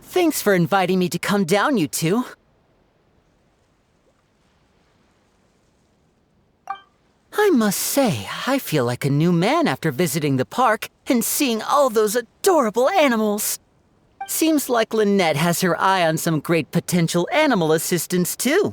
Thanks for inviting me to come down, you two. I must say, I feel like a new man after visiting the park and seeing all those adorable animals. Seems like Lynette has her eye on some great potential animal assistants, too.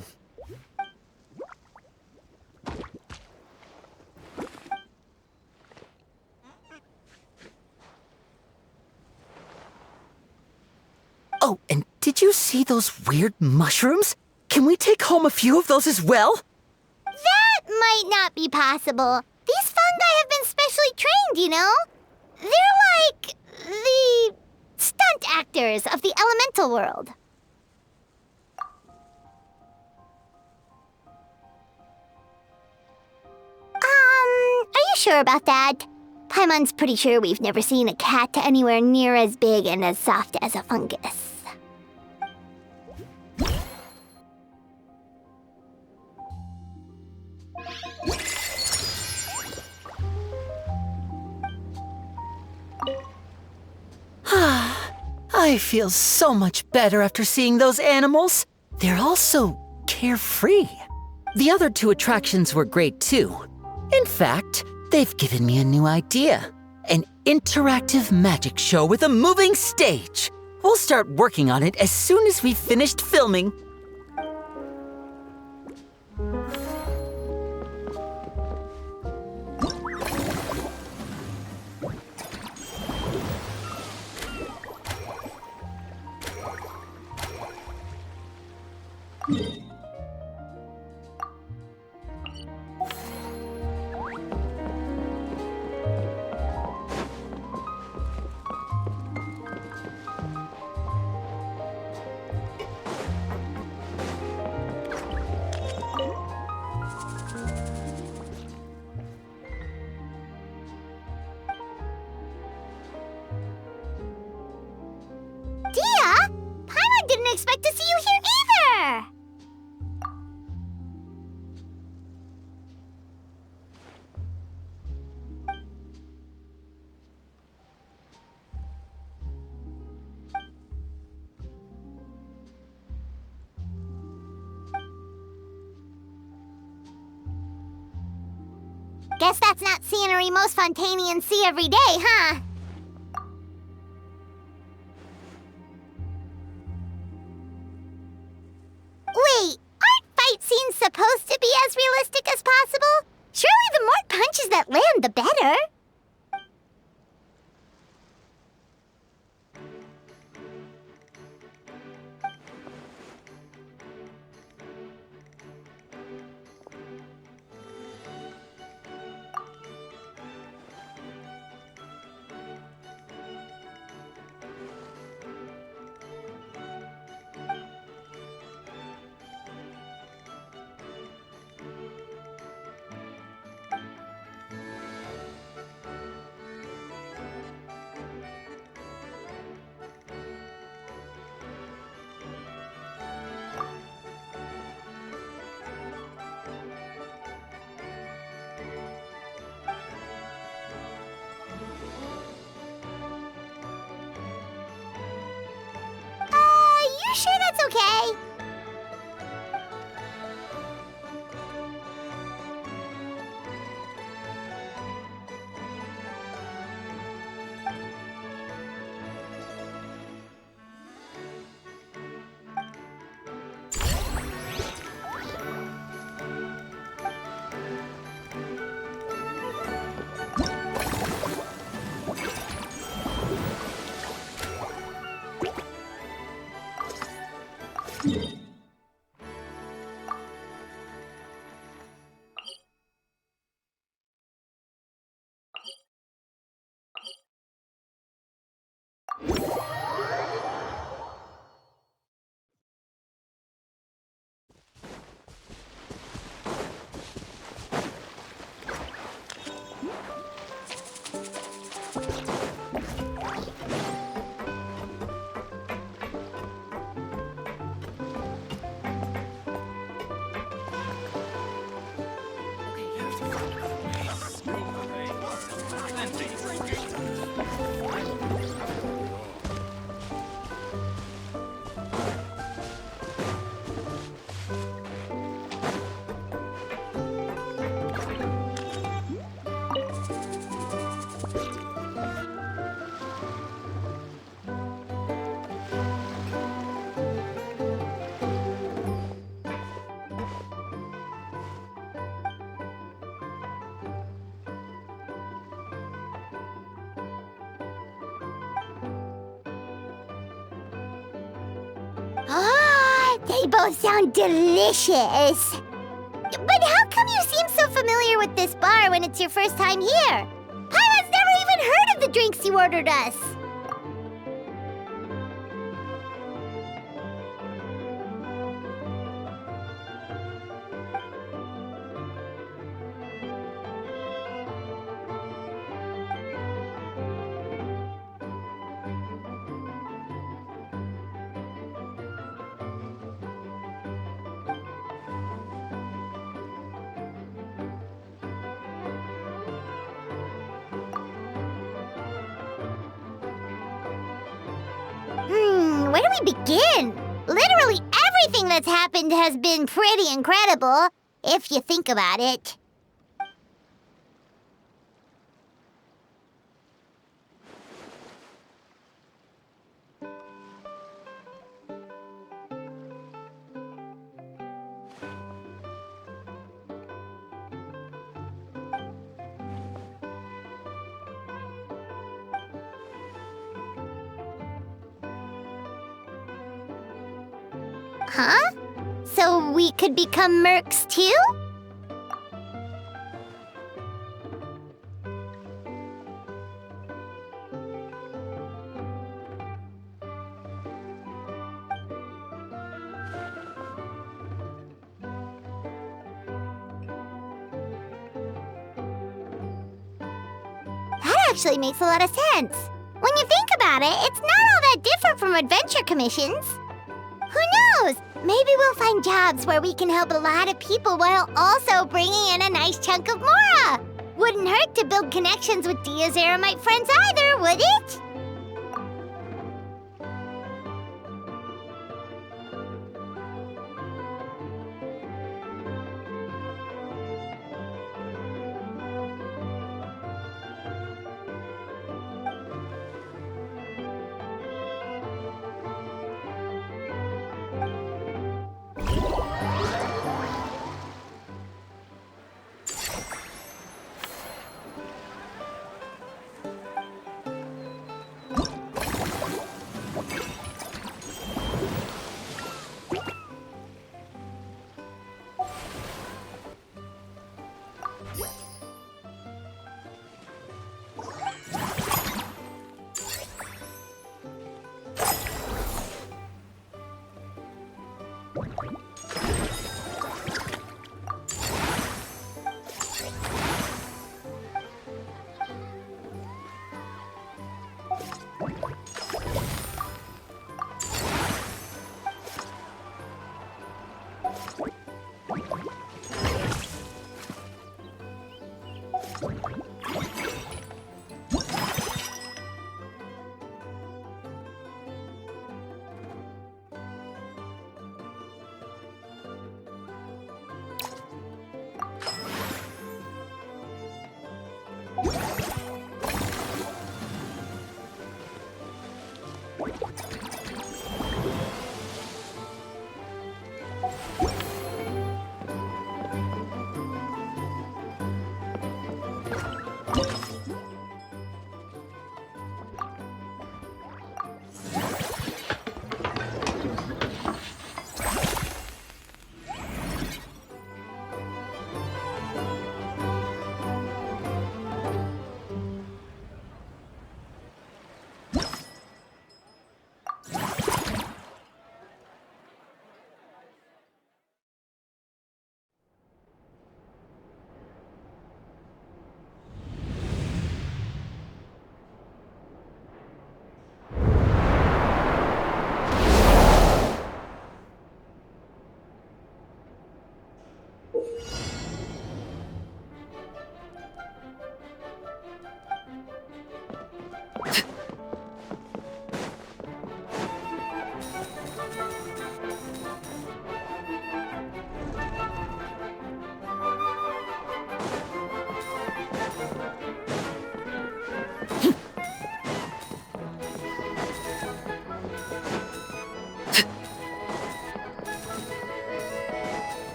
Oh, and did you see those weird mushrooms? Can we take home a few of those as well? That might not be possible. These fungi have been specially trained, you know? They're like the stunt actors of the elemental world. Are you sure about that? Paimon's pretty sure we've never seen a cat anywhere near as big and as soft as a fungus. I feel so much better after seeing those animals. They're all so carefree. The other two attractions were great too. In fact, they've given me a new idea. An interactive magic show with a moving stage. We'll start working on it as soon as we've finished filming. Expect to see you here either! Guess that's not scenery most Fontanians see every day, huh? Wait, aren't fight scenes supposed to be as realistic as possible? Surely the more punches that land, the better. You sure that's okay? They both sound delicious. But how come you seem so familiar with this bar when it's your first time here? Paimon's never even heard of the drinks you ordered us. Where do we begin? Literally everything that's happened has been pretty incredible, if you think about it. Huh? So we could become mercs too? That actually makes a lot of sense. When you think about it, it's not all that different from adventure commissions. Who knows? Maybe we'll find jobs where we can help a lot of people while also bringing in a nice chunk of Mora. Wouldn't hurt to build connections with Dia's Eremite friends either, would it?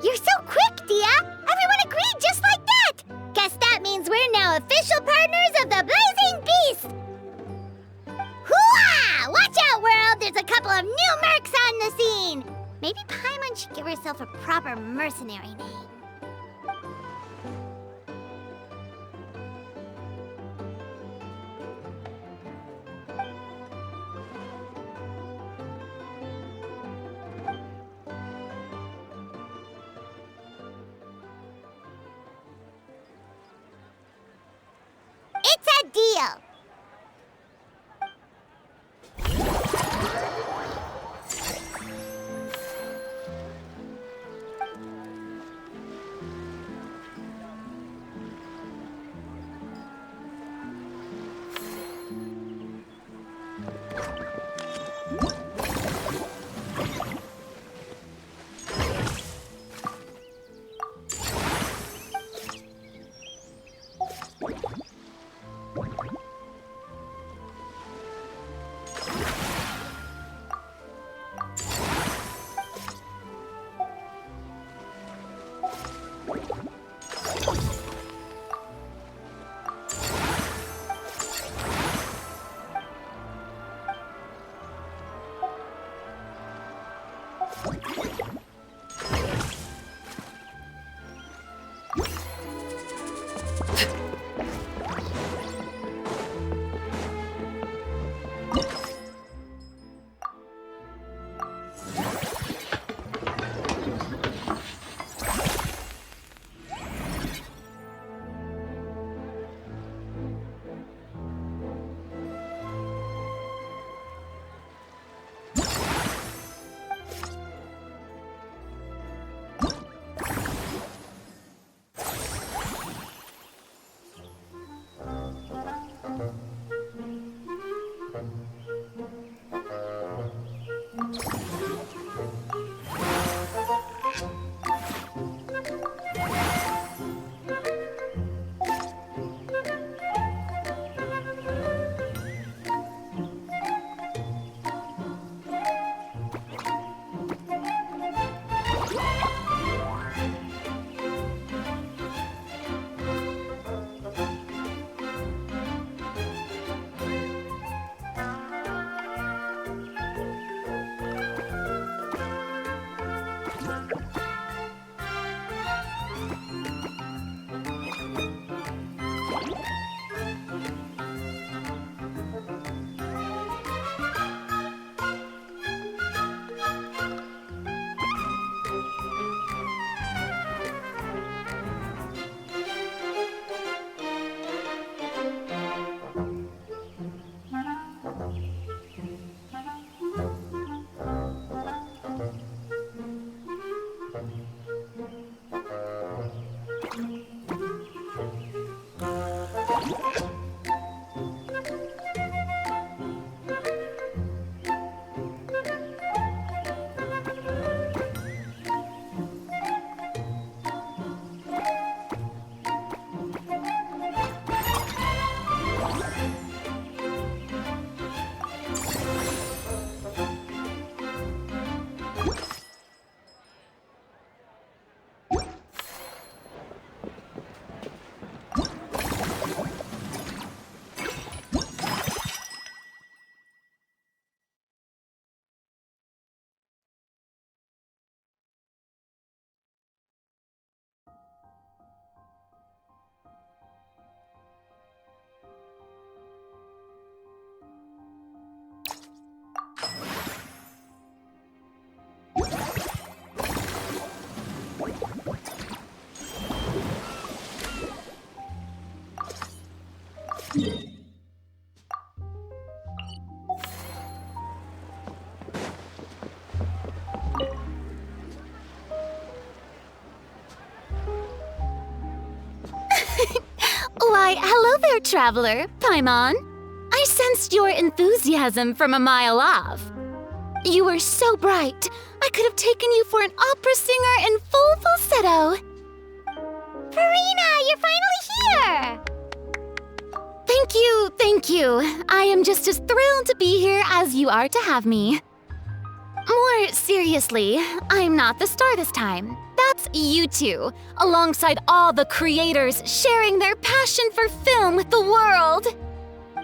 You're so quick, Dia! Everyone agreed just like that! Guess that means we're now official partners of the Blazing Beast! Hooah! Watch out, world! There's a couple of new mercs on the scene! Maybe Paimon should give herself a proper mercenary name. It's a deal! Why, hello there, traveler, Paimon. I sensed your enthusiasm from a mile off. You were so bright, I could have taken you for an opera singer in full falsetto. Furina, you're finally here! Thank you. I am just as thrilled to be here as you are to have me. More seriously, I'm not the star this time. That's That's you two, alongside all the creators sharing their passion for film with the world.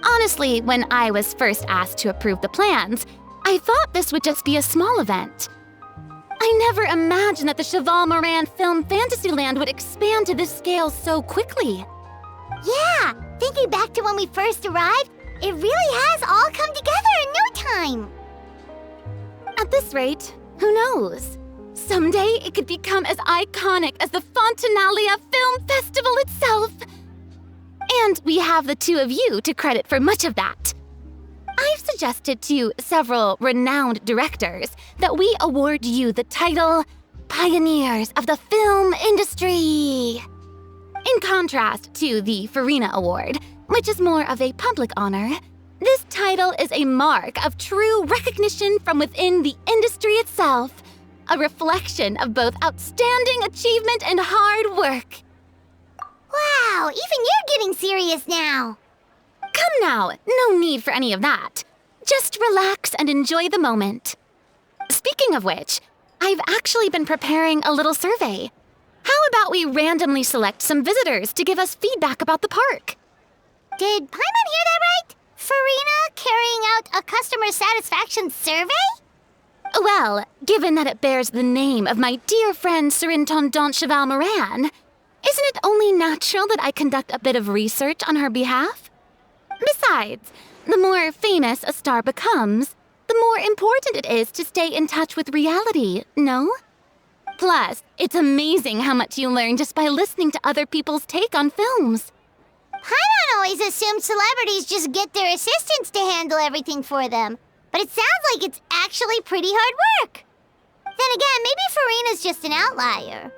Honestly, when I was first asked to approve the plans, I thought this would just be a small event. I never imagined that the Cheval Moran Film Fantasyland would expand to this scale so quickly. Yeah, thinking back to when we first arrived, it really has all come together in no time. At this rate, who knows? Someday it could become as iconic as the Fontanalia Film Festival itself. And we have the two of you to credit for much of that. I've suggested to several renowned directors that we award you the title Pioneers of the Film Industry. In contrast to the Furina Award, which is more of a public honor, this title is a mark of true recognition from within the industry itself, a reflection of both outstanding achievement and hard work. Wow, even you're getting serious now. Come now, no need for any of that. Just relax and enjoy the moment. Speaking of which, I've actually been preparing a little survey. How about we randomly select some visitors to give us feedback about the park? Did Paimon hear that right? Furina carrying out a customer satisfaction survey? Well, given that it bears the name of my dear friend Surintendant Cheval Moran, isn't it only natural that I conduct a bit of research on her behalf? Besides, the more famous a star becomes, the more important it is to stay in touch with reality, no? Plus, it's amazing how much you learn just by listening to other people's take on films. Paimon always assumed celebrities just get their assistants to handle everything for them. But it sounds like it's actually pretty hard work. Then again, maybe Furina's just an outlier.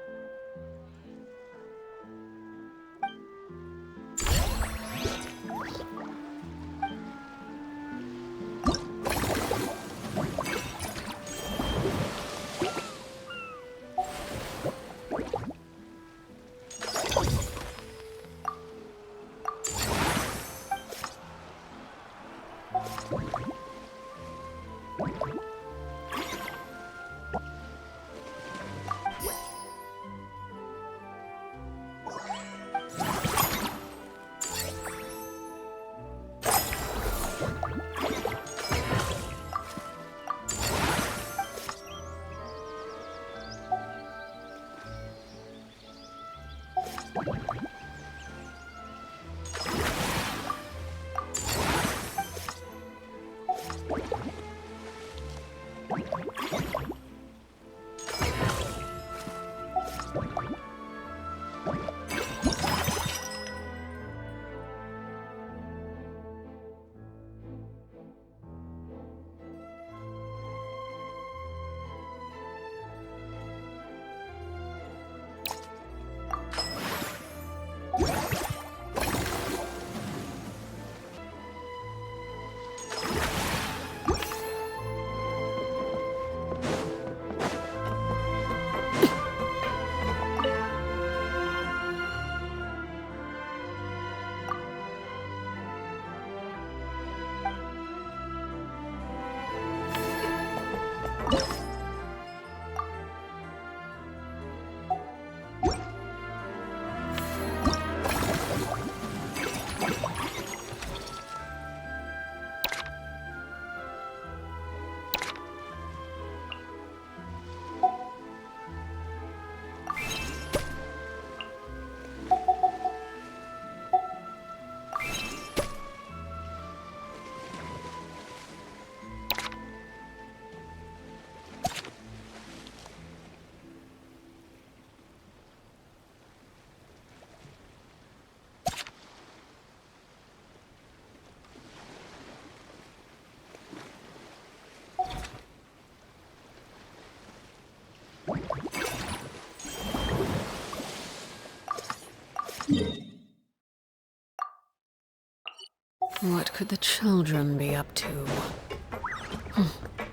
What could the children be up to?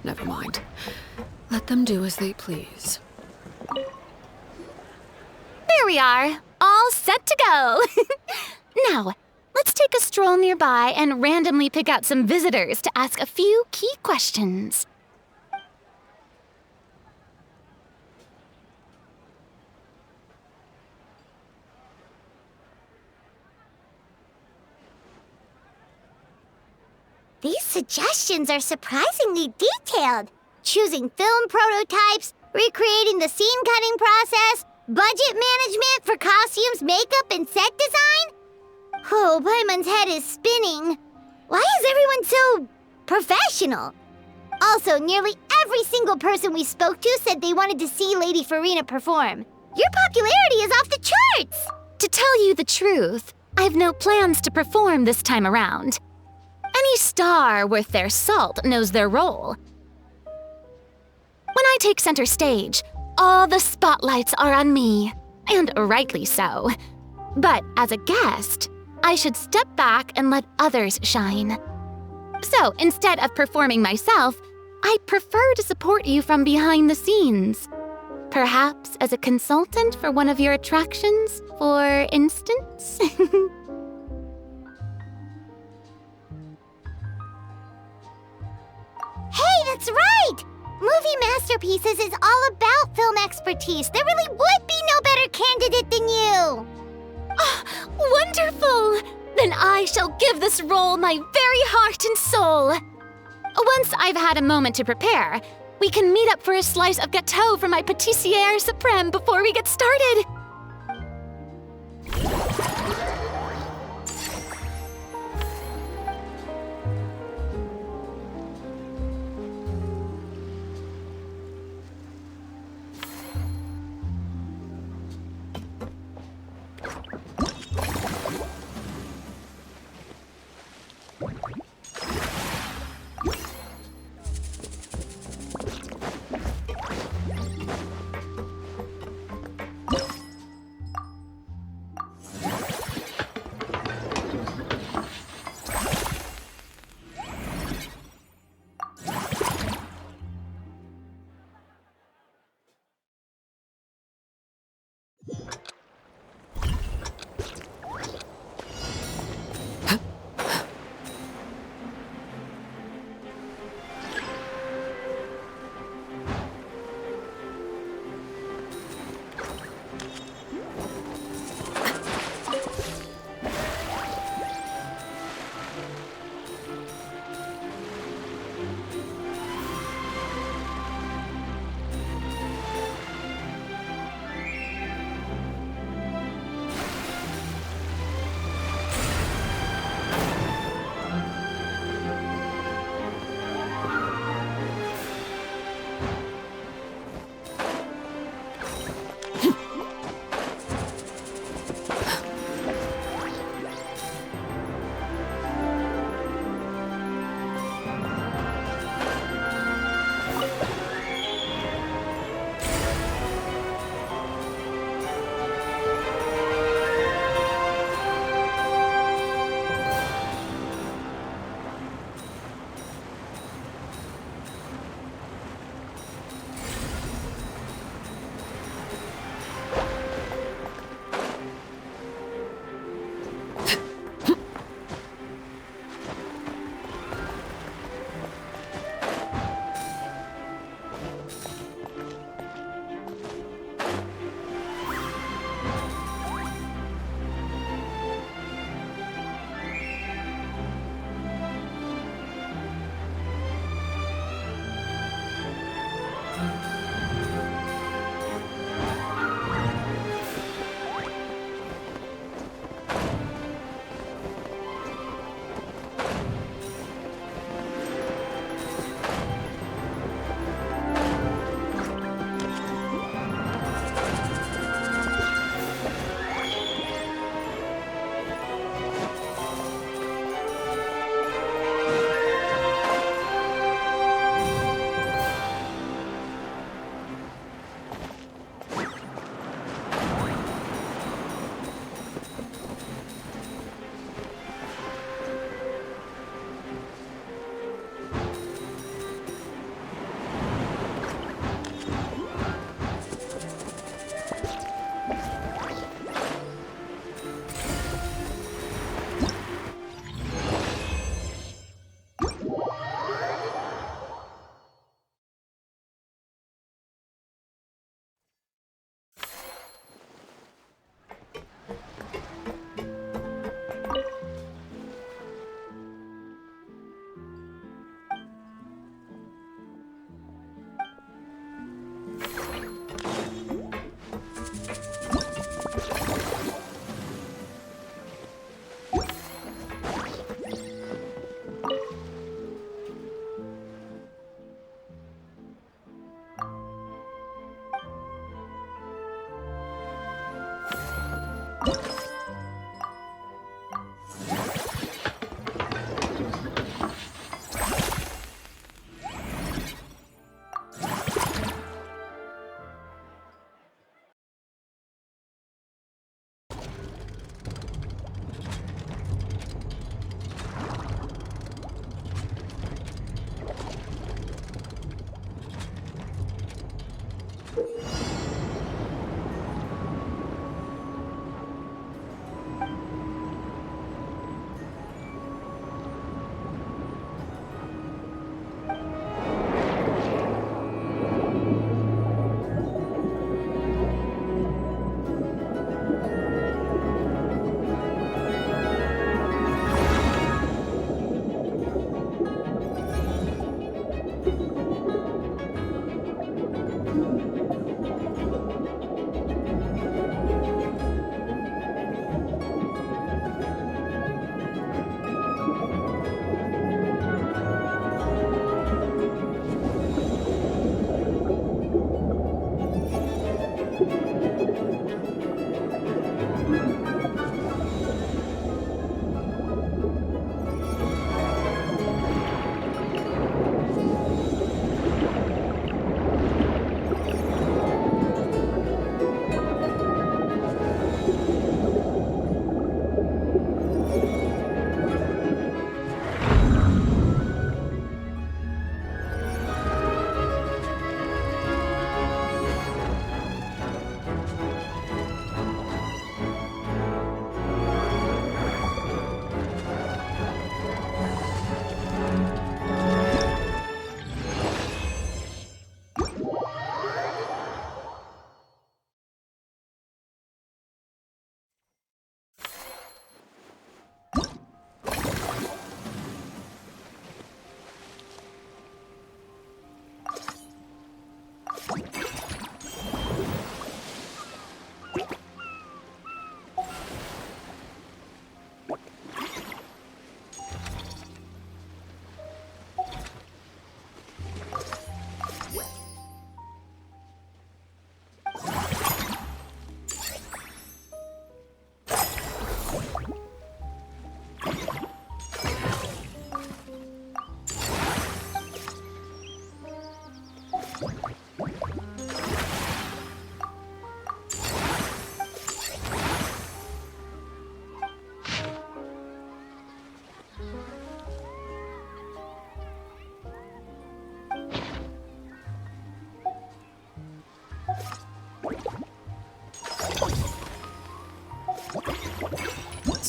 Never mind. Let them do as they please. There we are, all set to go. Now, let's take a stroll nearby and randomly pick out some visitors to ask a few key questions. These suggestions are surprisingly detailed. Choosing film prototypes, recreating the scene cutting process, budget management for costumes, makeup, and set design? Oh, Paimon's head is spinning. Why is everyone so professional? Also, nearly every single person we spoke to said they wanted to see Lady Furina perform. Your popularity is off the charts! To tell you the truth, I've no plans to perform this time around. Any star worth their salt knows their role. When I take center stage, all the spotlights are on me, and rightly so. But as a guest, I should step back and let others shine. So instead of performing myself, I prefer to support you from behind the scenes. Perhaps as a consultant for one of your attractions, for instance? Hey, that's right! Movie Masterpieces is all about film expertise. There really would be no better candidate than you! Oh, wonderful! Then I shall give this role my very heart and soul. Once I've had a moment to prepare, we can meet up for a slice of gâteau from my pâtissière suprême before we get started.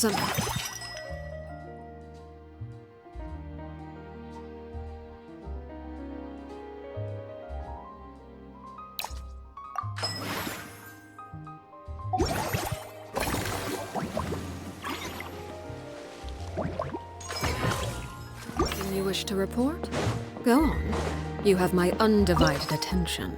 Some... You wish to report? Go on. You have my undivided attention.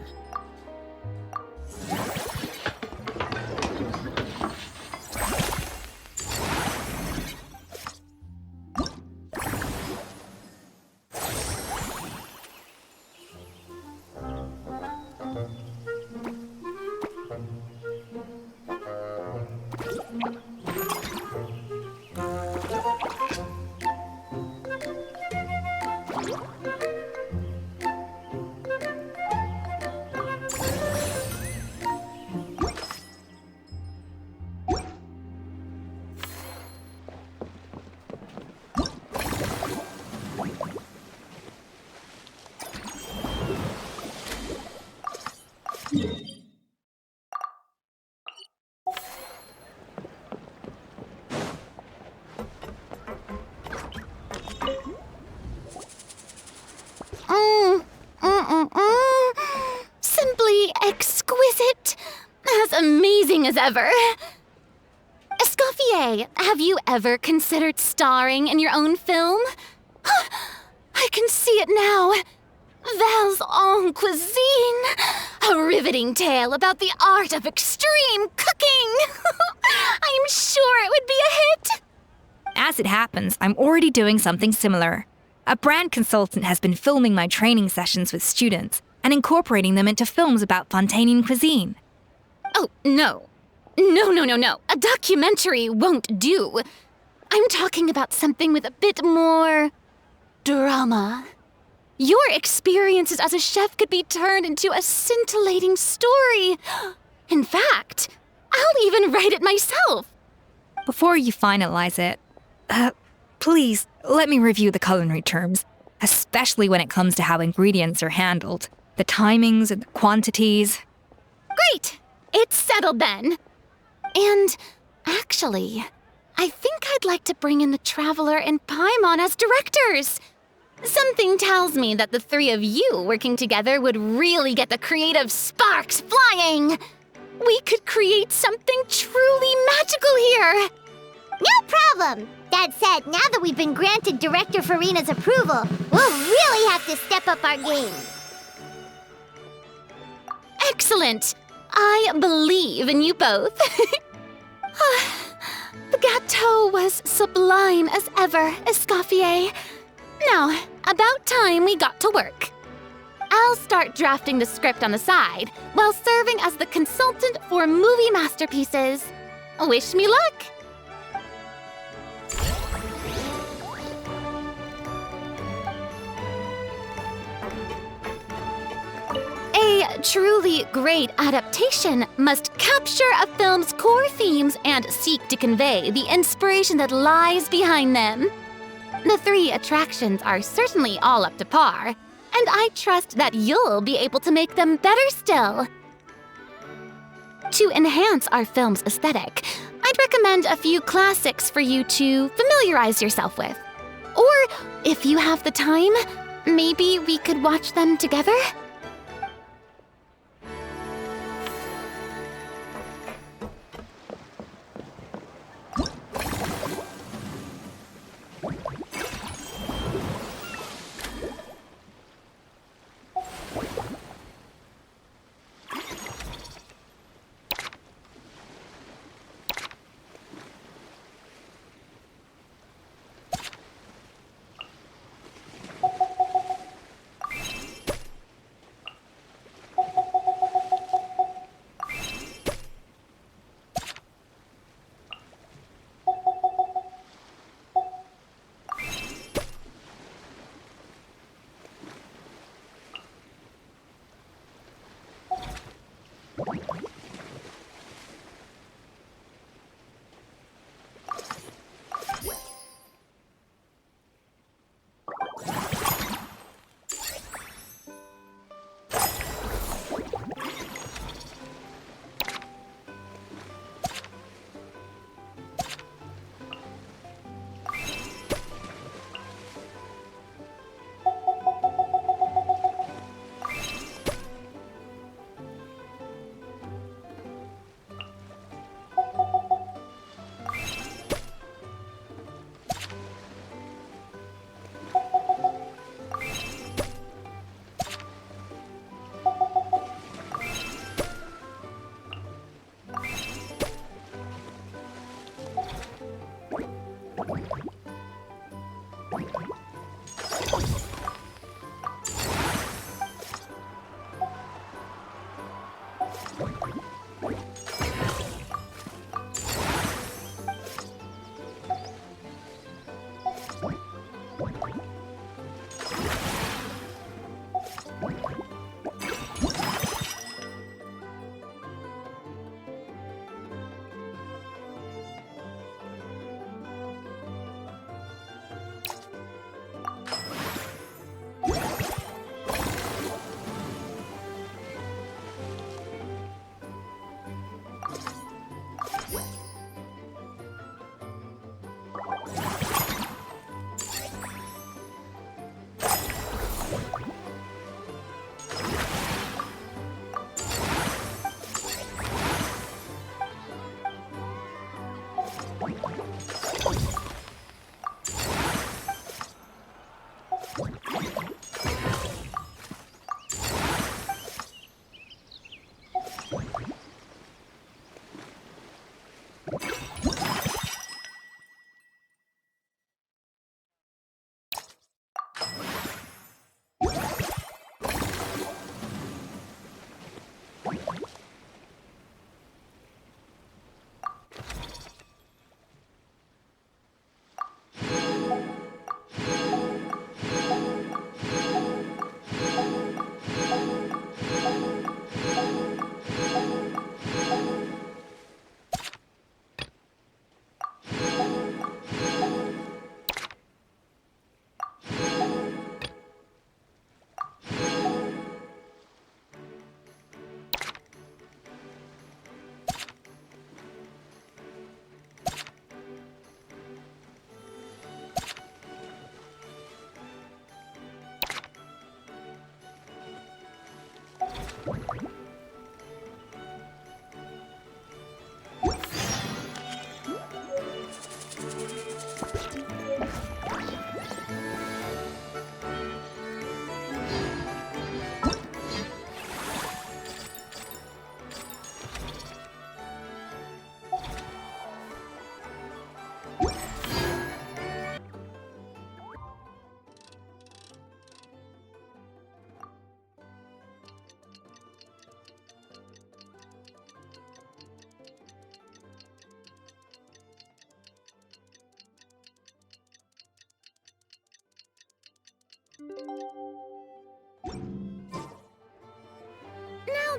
Simply exquisite. As amazing as ever. Escoffier, have you ever considered starring in your own film? I can see it now. Val's en cuisine. A riveting tale about the art of extreme cooking. I'm sure it would be a hit. As it happens, I'm already doing something similar. A brand consultant has been filming my training sessions with students and incorporating them into films about Fontanian cuisine. Oh, no. No. A documentary won't do. I'm talking about something with a bit more drama. Your experiences as a chef could be turned into a scintillating story. In fact, I'll even write it myself. Before you finalize it, please let me review the culinary terms, especially when it comes to how ingredients are handled, the timings and the quantities. It's settled then. And actually, I think I'd like to bring in the Traveler and Paimon as directors. Something tells me that the three of you working together would really get the creative sparks flying. We could create something truly magical here. No problem! That said, now that we've been granted Director Furina's approval, we'll really have to step up our game. Excellent! I believe in you both. The gâteau was sublime as ever, escoffier. Now, about time we got to work. I'll start drafting the script on the side while serving as the consultant for movie masterpieces. Wish me luck! A truly great adaptation must capture a film's core themes and seek to convey the inspiration that lies behind them. The three attractions are certainly all up to par, and I trust that you'll be able to make them better still. To enhance our film's aesthetic, I'd recommend a few classics for you to familiarize yourself with. Or, if you have the time, maybe we could watch them together?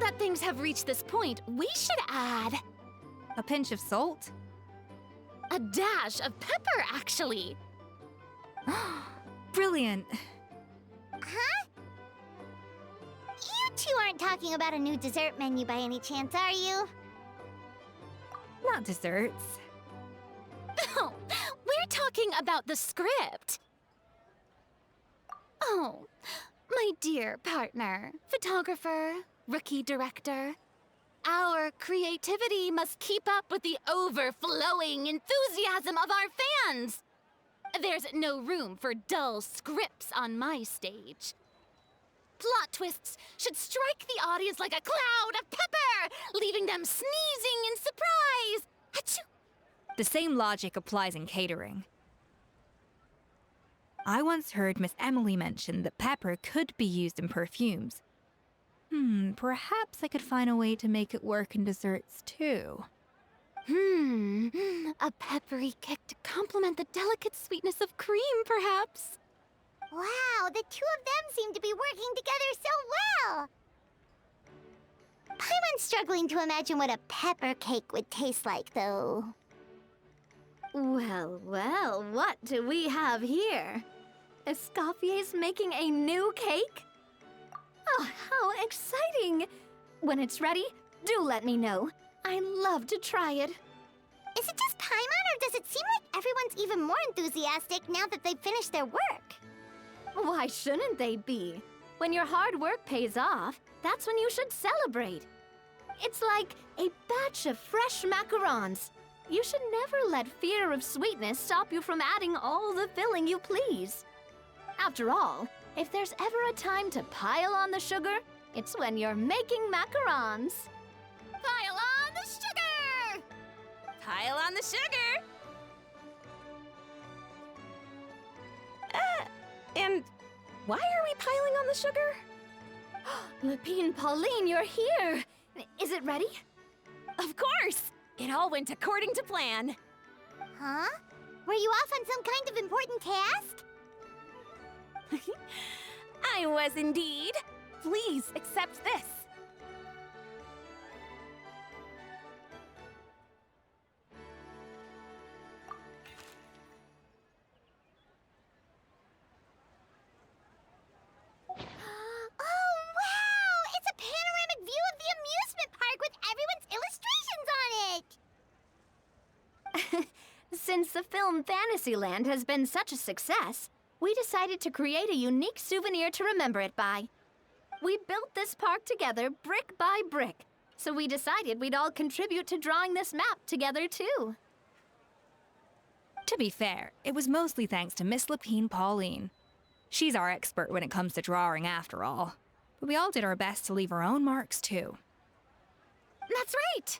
that things have reached this point, we should add A pinch of salt? a dash of pepper, actually. Brilliant. Huh? You two aren't talking about a new dessert menu by any chance, are you? Not desserts. Oh, we're talking about the script. Oh, my dear partner, photographer, rookie director. Our creativity must keep up with the overflowing enthusiasm of our fans. There's no room for dull scripts on my stage. Plot twists should strike the audience like a cloud of pepper, leaving them sneezing in surprise. Achoo! The same logic applies in catering. I once heard Miss Emily mention that pepper could be used in perfumes. Perhaps I could find a way to make it work in desserts too. A peppery kick to complement the delicate sweetness of cream, perhaps. Wow, the two of them seem to be working together so well. Paimon's struggling to imagine what a pepper cake would taste like, though. Well, well, what do we have here? Escoffier's making a new cake? Oh, how exciting! When it's ready, do let me know. I'd love to try it. Is it just Paimon, or does it seem like everyone's even more enthusiastic now that they've finished their work? Why shouldn't they be? When your hard work pays off, that's when you should celebrate. It's like a batch of fresh macarons. You should never let fear of sweetness stop you from adding all the filling you please. After all, if there's ever a time to pile on the sugar, it's when you're making macarons. Pile on the sugar! Pile on the sugar! And why are we piling on the sugar? Lapine Pauline, you're here! Is it ready? Of course! It all went according to plan. Huh? Were you off on some kind of important task? I was indeed. Please accept this. Oh, wow! It's a panoramic view of the amusement park with everyone's illustrations on it! Since the film Fantasyland has been such a success, we decided to create a unique souvenir to remember it by. We built this park together brick by brick, so we decided we'd all contribute to drawing this map together too. To be fair, it was mostly thanks to Miss Lapine Pauline. She's our expert when it comes to drawing after all. But we all did our best to leave our own marks too. That's right!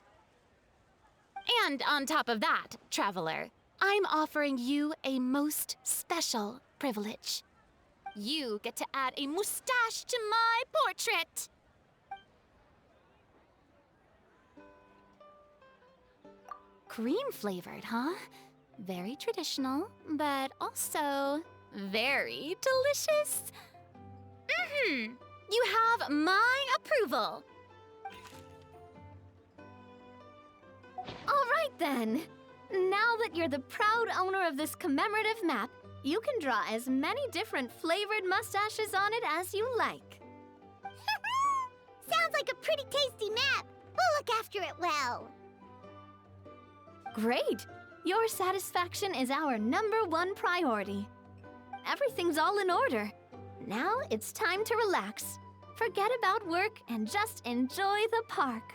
And on top of that, Traveler, I'm offering you a most special privilege. You get to add a mustache to my portrait! Cream-flavored, huh? Very traditional, but also very delicious. You have my approval. All right then. Now that you're the proud owner of this commemorative map, you can draw as many different flavored mustaches on it as you like. Sounds like a pretty tasty map. We'll look after it well. Great! Your satisfaction is our #1 priority. Everything's all in order. Now it's time to relax. Forget about work and just enjoy the park.